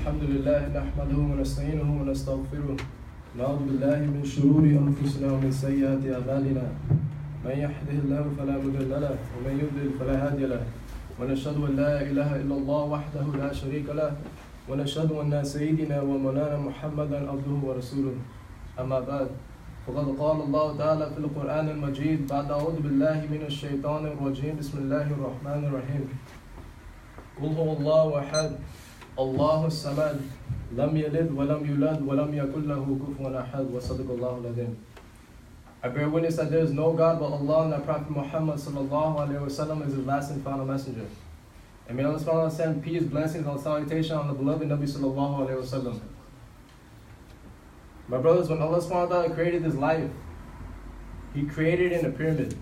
الحمد لله نحمده ونستعينه ونستغفره نعوذ بالله من شرور أنفسنا ومن سيئات أعمالنا من يهده الله فلا مضل له ومن يضلل فلا هادي له ونشهد أن لا إله إلا الله وحده لا شريك له ونشهد أن سيدنا ومولانا محمدا عبده ورسوله أما بعد فقد قال الله تعالى في القرآن المجيد بعد أعوذ بالله من الشيطان الرجيم بسم الله الرحمن الرحيم قل هو الله أحد الله الصمد لم يلد ولم يولد ولم يكن له كفوا أحد وصدق الله العظيم. I bear witness that there is no God but Allah, and that Prophet Muhammad sallallahu alaihi wasallam is his last and final messenger. And may Allah subhanahu wa ta'ala send peace, blessings, and salutation on the beloved Nabi sallallahu alaihi wasallam. My brothers, when Allah subhanahu wa ta'ala created this life, He created it in a pyramid.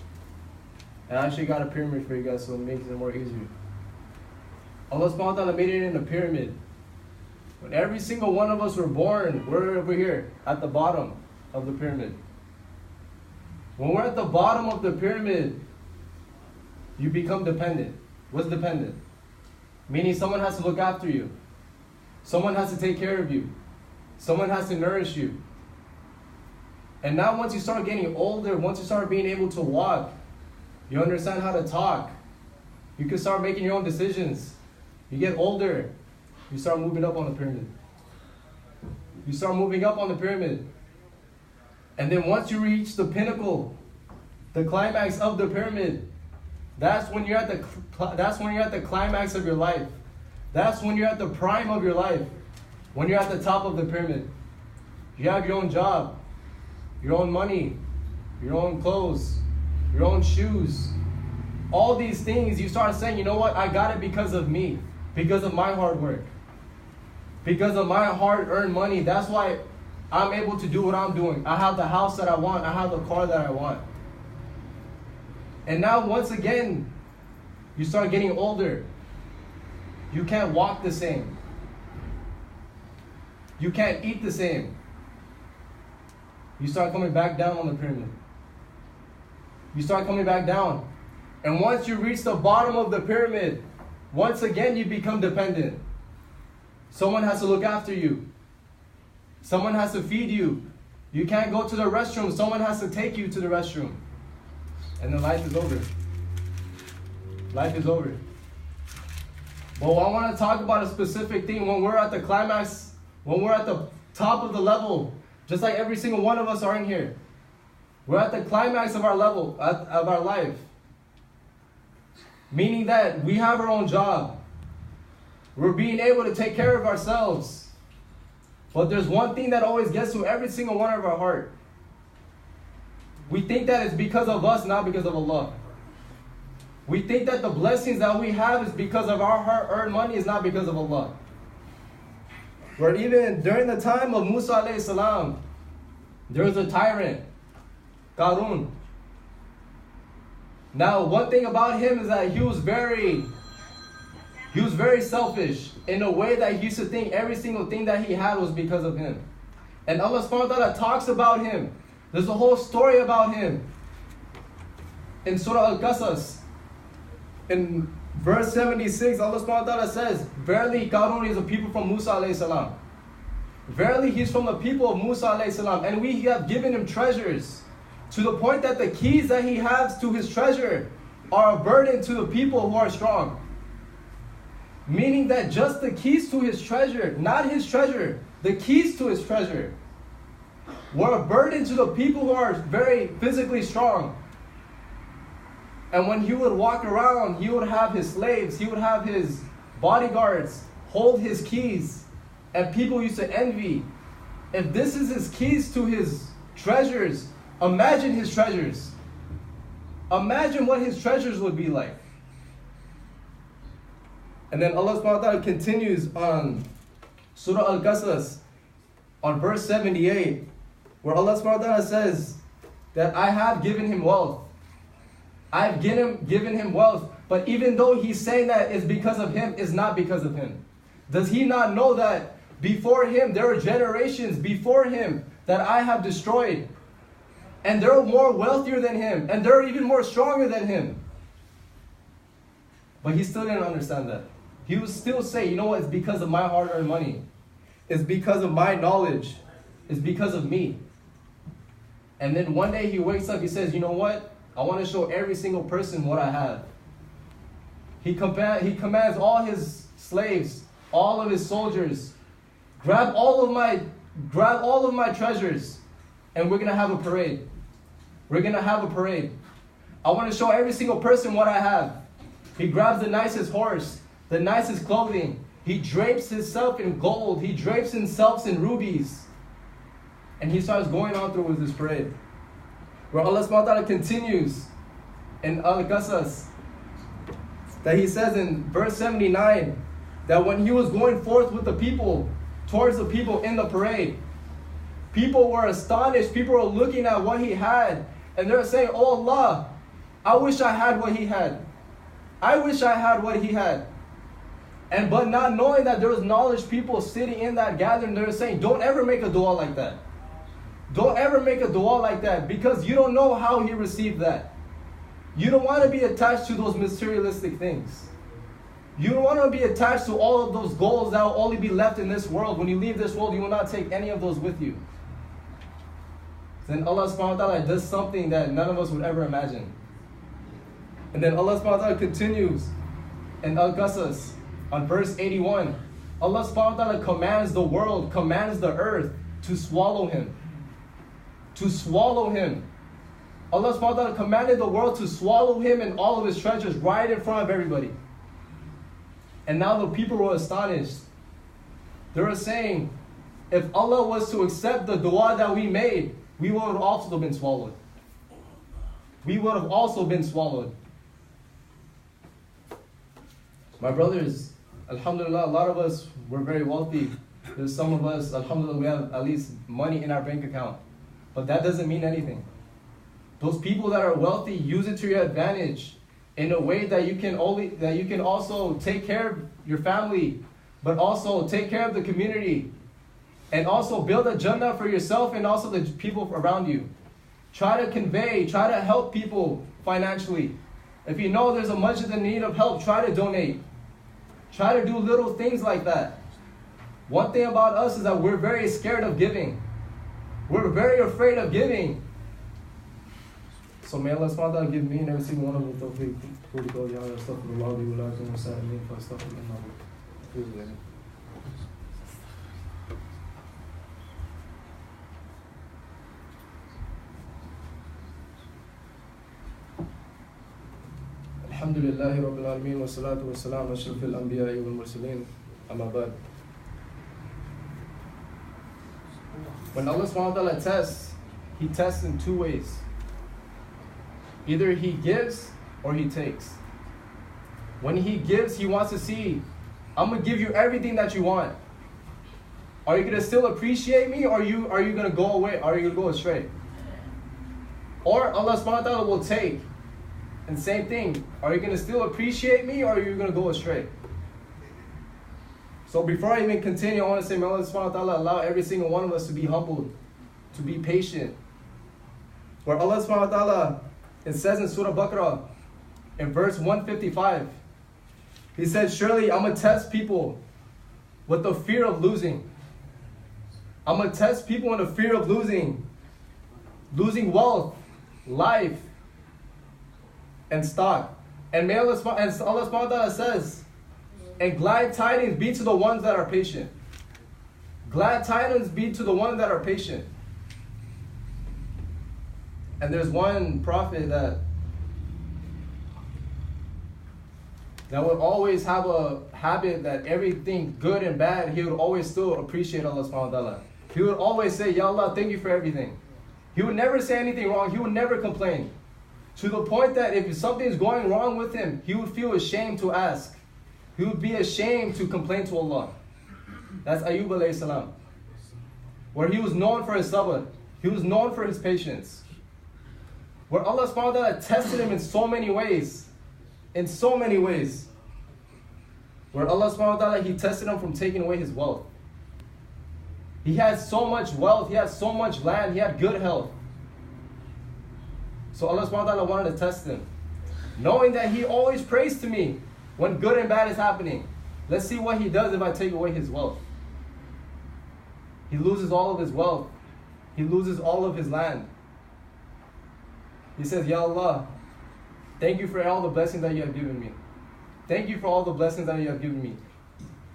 And I actually got a pyramid for you guys so it makes it more easier. Allah subhanahu wa ta'ala made it in a pyramid. When every single one of us were born, we're over here at the bottom of the pyramid. When we're at the bottom of the pyramid, you become dependent. What's dependent? Meaning someone has to look after you. Someone has to take care of you. Someone has to nourish you. And now once you start getting older, once you start being able to walk, you understand how to talk, you can start making your own decisions. You get older, you start moving up on the pyramid. You start moving up on the pyramid. And then once you reach the pinnacle, the climax of the pyramid, that's when you're at the climax of your life. That's when you're at the prime of your life. When you're at the top of the pyramid. You have your own job, your own money, your own clothes, your own shoes. All these things, you start saying, you know what, I got it because of me. Because of my hard work. Because of my hard-earned money. That's why I'm able to do what I'm doing. I have the house that I want. I have the car that I want. And now once again, you start getting older. You can't walk the same. You can't eat the same. You start coming back down on the pyramid. You start coming back down. And once you reach the bottom of the pyramid, once again you become dependent. Someone has to look after you. Someone has to feed you. You can't go to the restroom. Someone has to take you to the restroom. And then life is over. Life is over. But I want to talk about a specific thing. When we're at the climax, when we're at the top of the level, just like every single one of us are in here, we're at the climax of our level, of our life. Meaning that we have our own job. We're being able to take care of ourselves. But there's one thing that always gets to every single one of our heart. We think that it's because of us, not because of Allah. We think that the blessings that we have is because of our hard-earned money, is not because of Allah. But even during the time of Musa alayhi salam, there was a tyrant, Qarun. Now, one thing about him is that he was very selfish in a way that he used to think every single thing that he had was because of him. And Allah subhanahu wa ta'ala talks about him. There's a whole story about him. In Surah Al-Qasas, in verse 76, Allah subhanahu wa ta'ala says, verily Qarun is a people from Musa alayhi salam. Verily he's from the people of Musa alayhi salam. And we have given him treasures, to the point that the keys that he has to his treasure are a burden to the people who are strong. Meaning that just the keys to his treasure, not his treasure, the keys to his treasure, were a burden to the people who are very physically strong. And when he would walk around, he would have his slaves, he would have his bodyguards hold his keys. And people used to envy. If this is his keys to his treasures, imagine his treasures. Imagine what his treasures would be like. And then Allah subhanahu wa ta'ala continues on Surah Al-Qasas, on verse 78, where Allah subhanahu wa ta'ala says that I have given him wealth. I've given him wealth. But even though he's saying that it's because of him, it's not because of him. Does he not know that before him, there were generations before him that I have destroyed? And they're more wealthier than him. And they're even more stronger than him. But he still didn't understand that. He would still say, you know what, it's because of my hard-earned money. It's because of my knowledge. It's because of me. And then one day he wakes up, he says, you know what? I want to show every single person what I have. He commands all his slaves, all of his soldiers, grab all of my treasures, and we're going to have a parade. We're going to have a parade. I want to show every single person what I have. He grabs the nicest horse, the nicest clothing. He drapes himself in gold. He drapes himself in rubies. And he starts going on through with this parade. Where Allah subhanahu wa ta'ala continues in Al-Qasas, that he says in verse 79, that when he was going forth with the people, towards the people in the parade, people were astonished. People were looking at what he had. And they're saying, oh Allah, I wish I had what he had. I wish I had what he had. But not knowing that there was knowledge people sitting in that gathering, they're saying, don't ever make a dua like that. Don't ever make a dua like that, because you don't know how he received that. You don't want to be attached to those materialistic things. You don't want to be attached to all of those goals that will only be left in this world. When you leave this world, you will not take any of those with you. Then Allah subhanahu wa ta'ala does something that none of us would ever imagine. And then Allah subhanahu wa ta'ala continues in Al-Qasas on verse 81. Allah subhanahu wa ta'ala commands the world, commands the earth to swallow him. To swallow him. Allah subhanahu wa ta'ala commanded the world to swallow him and all of his treasures right in front of everybody. And now the people were astonished. They were saying, if Allah was to accept the dua that we made, we would have also been swallowed. We would have also been swallowed. My brothers, alhamdulillah, a lot of us, we're very wealthy. There's some of us, alhamdulillah, we have at least money in our bank account. But that doesn't mean anything. Those people that are wealthy, use it to your advantage in a way that you can also take care of your family, but also take care of the community, and also build a Jannah for yourself and also the people around you. Try to help people financially. If you know there's a masjid in need of help, try to donate. Try to do little things like that. One thing about us is that we're very scared of giving. We're very afraid of giving. So may Allah subhanahu wa ta'ala give me and every single one of them tawfiq. Alhamdulillahi Rabbil Alameen wa salatu wa salam ashrafil anbiya'i wal mursaleen. Amma ba'd. When Allah subhanahu wa ta'ala tests, he tests in two ways. Either he gives or he takes. When he gives, he wants to see, I'm going to give you everything that you want. Are you going to still appreciate me, or are you going to go away? Are you going to go astray? Or Allah subhanahu wa ta'ala will take. And same thing, are you going to still appreciate me, or are you going to go astray? So before I even continue, I want to say, may Allah subhanahu wa ta'ala allow every single one of us to be humbled, to be patient. Where Allah subhanahu wa ta'ala, it says in Surah Baqarah, in verse 155, he said, surely I'm going to test people with the fear of losing. I'm going to test people in the fear of losing wealth, life, and stock. And Allah subhanahu wa ta'ala says, and glad tidings be to the ones that are patient. Glad tidings be to the ones that are patient. And there's one prophet that would always have a habit that everything good and bad, he would always still appreciate Allah subhanahu wa ta'ala. He would always say, Ya Allah, thank you for everything. He would never say anything wrong. He would never complain. To the point that if something's going wrong with him, he would feel ashamed to ask. He would be ashamed to complain to Allah. That's Ayyub alayhi salam. Where he was known for his sabr. He was known for his patience. Where Allah subhanahu wa ta'ala tested him in so many ways. In so many ways. Where Allah subhanahu wa ta'ala, he tested him from taking away his wealth. He had so much wealth, he had so much land, he had good health. So Allah subhanahu wa ta'ala wanted to test him. Knowing that he always prays to me when good and bad is happening. Let's see what he does if I take away his wealth. He loses all of his wealth. He loses all of his land. He says, Ya Allah, thank you for all the blessings that you have given me. Thank you for all the blessings that you have given me.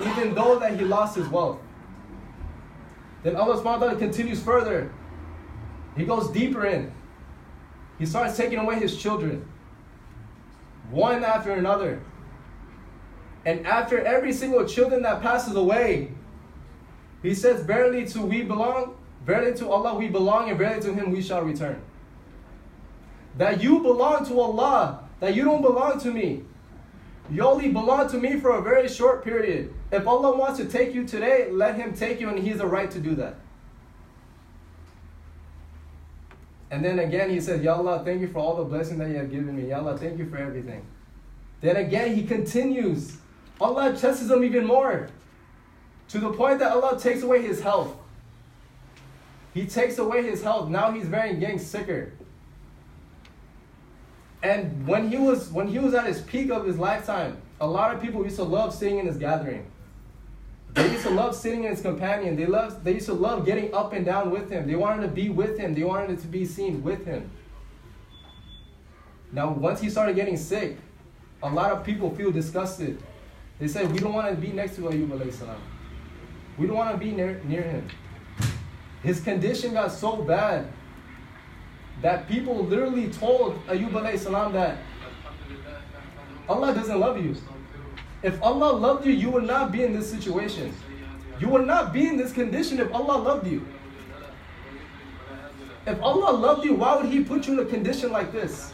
Even though that he lost his wealth. Then Allah subhanahu wa ta'ala continues further. He goes deeper in. He starts taking away his children. One after another. And after every single children that passes away, he says, verily to we belong, verily to Allah we belong, and verily to him we shall return. That you belong to Allah, that you don't belong to me. You only belong to me for a very short period. If Allah wants to take you today, let him take you, and he has a right to do that. And then again he says, Ya Allah, thank you for all the blessings that you have given me. Ya Allah, thank you for everything. Then again he continues. Allah tests him even more. To the point that Allah takes away his health. He takes away his health. Now he's getting sicker. And when he was at his peak of his lifetime, a lot of people used to love sitting in his gathering. They used to love sitting in his companion. They used to love getting up and down with him. They wanted to be with him. They wanted to be seen with him. Now, once he started getting sick, a lot of people feel disgusted. They say, we don't want to be next to Ayyub alayhi salam. We don't want to be near him. His condition got so bad that people literally told Ayyub alayhi salam that Allah doesn't love you. If Allah loved you, you would not be in this situation. You would not be in this condition if Allah loved you. If Allah loved you, why would he put you in a condition like this?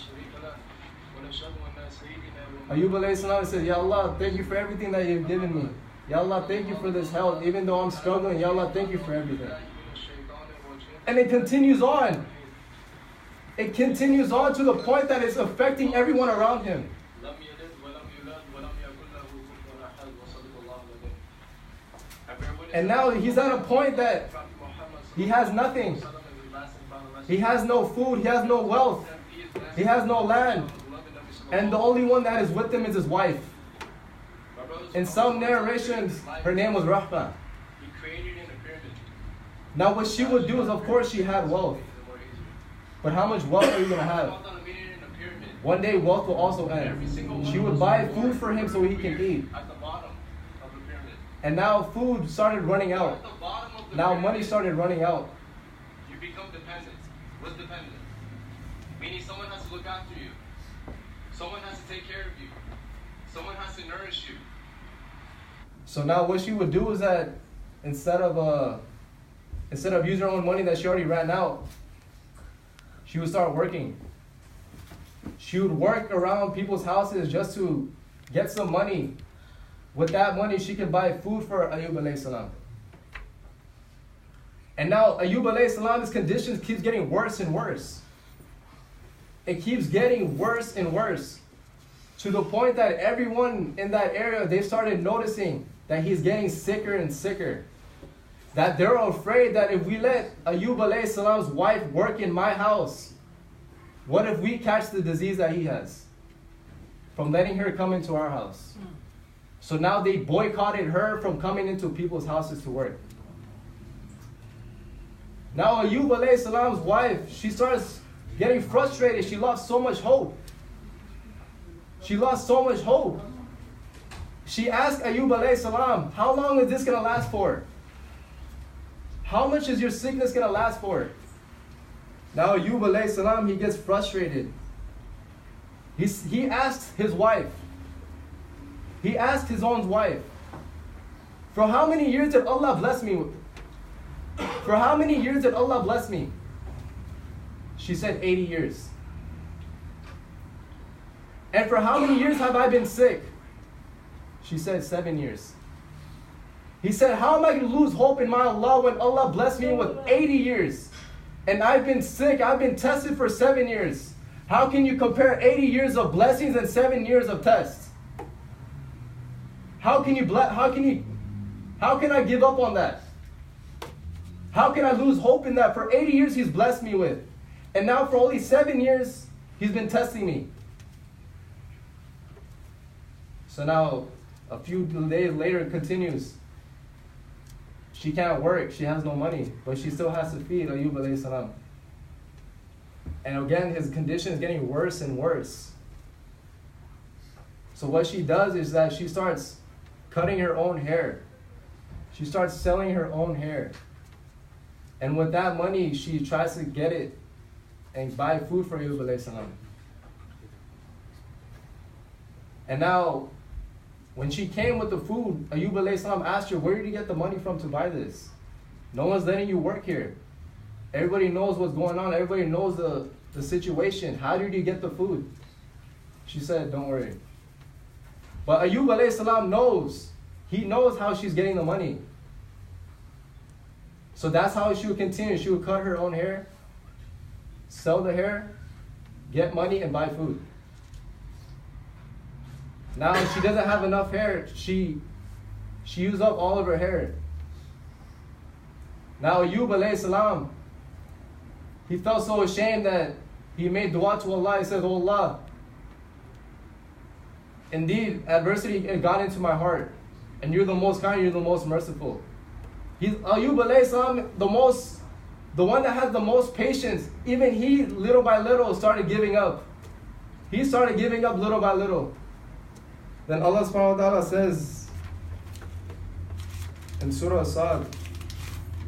Ayyub alayhi salam said, Ya Allah, thank you for everything that you've given me. Ya Allah, thank you for this health. Even though I'm struggling, Ya Allah, thank you for everything. And it continues on. It continues on to the point that it's affecting everyone around him. And now he's at a point that he has nothing. He has no food, he has no wealth, he has no land. And the only one that is with him is his wife. In some narrations, her name was Rahma. Now what she would do is, of course, she had wealth. But how much wealth are you going to have? One day wealth will also end. She would buy food for him so he can eat. And now food started running out. Now money started running out. You become dependent. What's dependent? Meaning someone has to look after you. Someone has to take care of you. Someone has to nourish you. So now what she would do is that instead of using her own money that she already ran out, she would start working. She would work around people's houses just to get some money. With that money, she could buy food for Ayyub alayhi salam. And now Ayyub alayhi salam's condition keeps getting worse and worse. It keeps getting worse and worse. To the point that everyone in that area, they started noticing that he's getting sicker and sicker. That they're afraid that if we let Ayyub alayhi salam's wife work in my house, what if we catch the disease that he has from letting her come into our house? So now they boycotted her from coming into people's houses to work. Now Ayyub alayhi salam's wife, she starts getting frustrated. She lost so much hope. She lost so much hope. She asked Ayyub alayhi salam, how long is this going to last for? How much is your sickness going to last for? Now Ayyub alayhi salam, he gets frustrated. He asked his wife. He asked his own wife, for how many years did Allah bless me? For how many years did Allah bless me? She said 80 years. And for how many years have I been sick? She said 7 years. He said, how am I going to lose hope in my Allah when Allah blessed me with 80 years? And I've been sick, I've been tested for 7 years. How can you compare 80 years of blessings and 7 years of tests? How can I give up on that? How can I lose hope in that? For 80 years he's blessed me with. And now for only 7 years, he's been testing me. So now, a few days later, it continues. She can't work, she has no money, but she still has to feed Ayub alayhi salam. And again, his condition is getting worse and worse. So what she does is that she starts cutting her own hair. She starts selling her own hair. And with that money, she tries to get it and buy food for Ayub alayhi salam. And now, when she came with the food, Ayub alayhi salam asked her, where did you get the money from to buy this? No one's letting you work here. Everybody knows what's going on. Everybody knows the situation. How did you get the food? She said, don't worry. But Ayub alayhi salam knows. He knows how she's getting the money. So that's how she would continue. She would cut her own hair, sell the hair, get money, and buy food. Now she doesn't have enough hair. She used up all of her hair. Now Ayub alayhi salam, he felt so ashamed that he made dua to Allah. He said, oh Allah, indeed, adversity got into my heart. And you're the most kind, you're the most merciful. Ayub alayhi salam, the one that has the most patience, even he, little by little, started giving up. He started giving up little by little. Then Allah subhanahu wa ta'ala says in Surah As-Sad,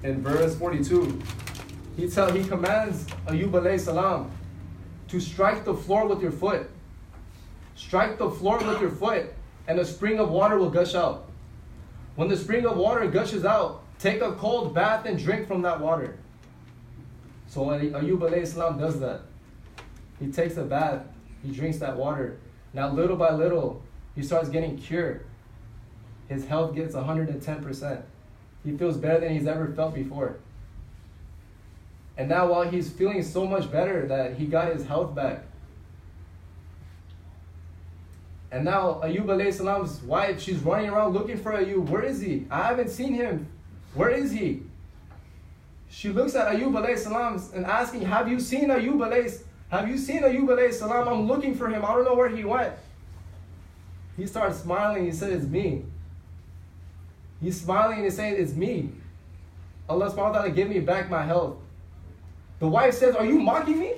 in verse 42, he commands Ayub alayhi salam to strike the floor with your foot. Strike the floor with your foot, and a spring of water will gush out. When the spring of water gushes out, take a cold bath and drink from that water. So Ayub alayhi salam does that. He takes a bath, he drinks that water. Now little by little, he starts getting cured. His health gets 110%. He feels better than he's ever felt before. And now while he's feeling so much better that he got his health back. And now Ayub alayhi salam's wife, she's running around looking for Ayub. Where is he? I haven't seen him. Where is he? She looks at Ayub alayhi salam and asking, have you seen Ayub alayhi salam? I'm looking for him. I don't know where he went. He starts smiling. He said, it's me. He's smiling and he's saying, it's me. Allah subhanahu wa ta'ala give me back my health. The wife says, are you mocking me?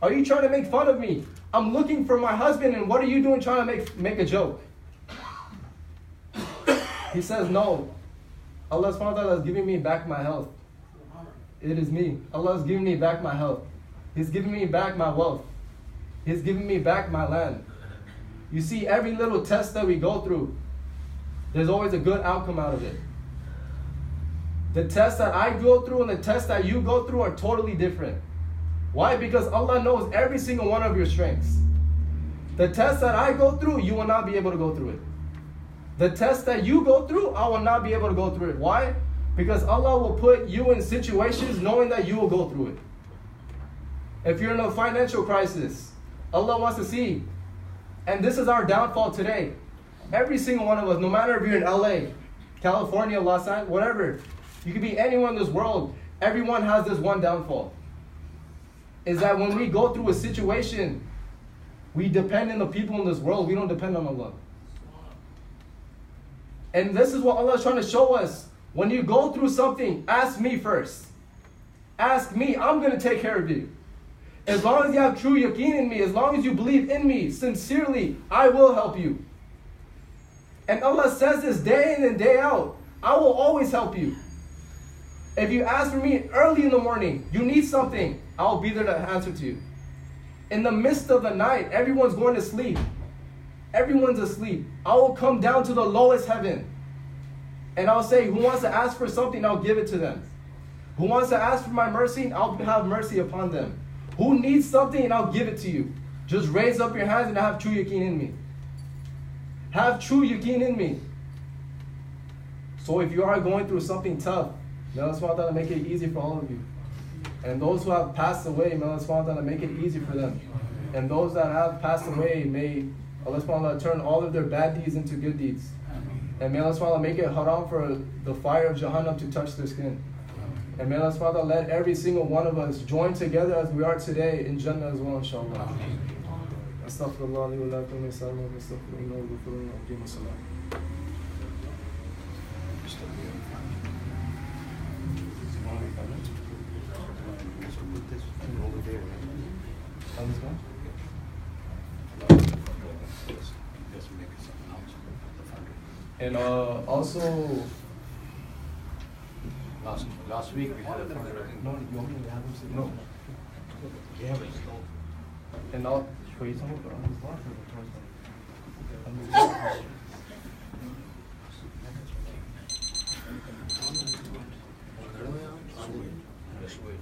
Are you trying to make fun of me? I'm looking for my husband, and what are you doing trying to make a joke? He says, no. Allah subhanahu wa ta'ala is giving me back my health. It is me. Allah is giving me back my health. He's giving me back my wealth. He's giving me back my land. You see, every little test that we go through, there's always a good outcome out of it. The tests that I go through and the tests that you go through are totally different. Why? Because Allah knows every single one of your strengths. The test that I go through, you will not be able to go through it. The test that you go through, I will not be able to go through it. Why? Because Allah will put you in situations knowing that you will go through it. If you're in a financial crisis, Allah wants to see. And this is our downfall today. Every single one of us, no matter if you're in LA, California, Los Angeles, whatever, you could be anyone in this world, everyone has this one downfall. Is that when we go through a situation, we depend on the people in this world, we don't depend on Allah. And this is what Allah is trying to show us. When you go through something, ask me first. Ask me, I'm going to take care of you. As long as you have true yaqeen in me, as long as you believe in me sincerely, I will help you. And Allah says this day in and day out. I will always help you. If you ask for me early in the morning, you need something, I'll be there to answer to you. In the midst of the night, everyone's going to sleep. Everyone's asleep. I will come down to the lowest heaven. And I'll say, who wants to ask for something, I'll give it to them. Who wants to ask for my mercy, I'll have mercy upon them. Who needs something, and I'll give it to you. Just raise up your hands and have true yaqeen in me. Have true yaqeen in me. So if you are going through something tough, may Allah subhanahu wa ta'ala make it easy for all of you. And those who have passed away, may Allah subhanahu wa ta'ala make it easy for them. And those that have passed away, may Allah subhanahu wa ta'ala turn all of their bad deeds into good deeds. And may Allah subhanahu wa ta'ala make it haram for the fire of Jahannam to touch their skin. And may Allah subhanahu wa ta'ala let every single one of us join together as we are today in Jannah as well, inshallah. Astaghfirullah li wa lakum wa sallallahu astaghfirullah wa ghafirullah wa over there. On this one? Just make it something else. And also, Last week we had a fundraising. no, you want me to have him sit? No. Yeah, but it's not. And all, wait, someone put on his block or the first one? On his block. Just wait.